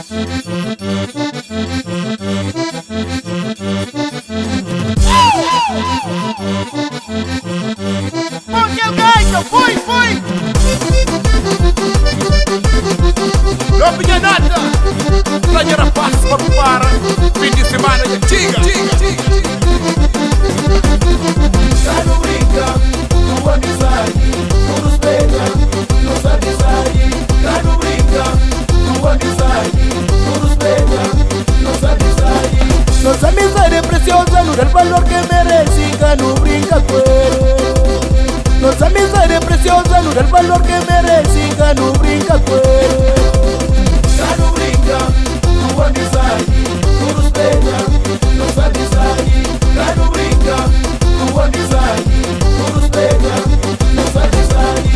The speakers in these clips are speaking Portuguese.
Porque o gajo, fui! Não pedi nada! Trajeira fácil para fim de semana de tiga! Tá no brinca, tua amizade, não nos pega, nos amizade. Tá no brinca, tua amizade, não nos pega, nos amizade. Nossa amizade é preciosa, não dá o valor que merece, cá no brinca com ele. Nossa amizade é preciosa, não dá o valor que merece, cá no brinca com ele. Tá no brinca, tua amizade, não nos pega, nos amizade. Tá no brinca, tua amizade, não nos pega, nos amizade.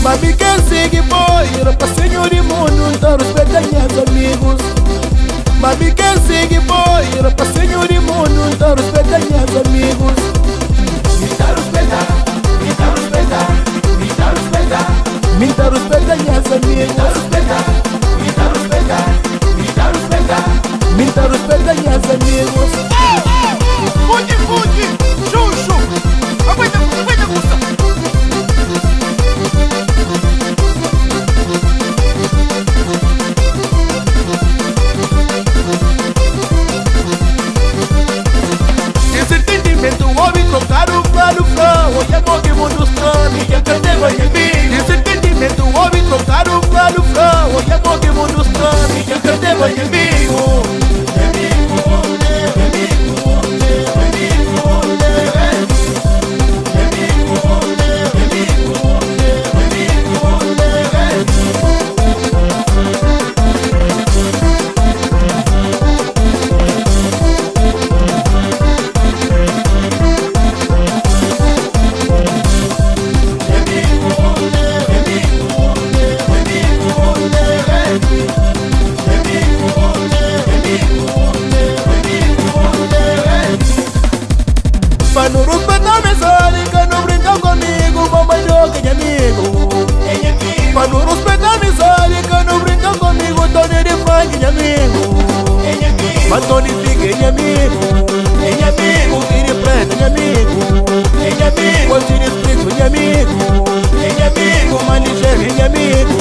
Mami quer seguir boia, pra senhor e mundo, então respeita meus amigos. Mami quer seguir boia, pra senhor e mundo, então respeita meus amigos. Me dá respeitar, me dá respeitar, me dá respeitar. Me dá respeitar meus amigos. Me dá respeitar, me dá respeitar, me dá respeitar. Me dá respeitar meus amigos. Fude! Chuchu! Aguenta, custa! Desentendimento, homem trocar o plano flow. Hoje é bom que mundo some, quem perdeu é inimigo. Desentendimento, homem trocar o plano flow. Hoje é bom que mundo some, quem perdeu é inimigo. Pra não respeitar mensagem, não brinca comigo, mamãe não que é amigo. Pra não respeitar mensagem, não brinca comigo, Tony de Frank é amigo. Mas Tony Figue é amigo. O Tiri Preto é amigo. O Tiri Espírito é amigo. O Manicheiro é amigo.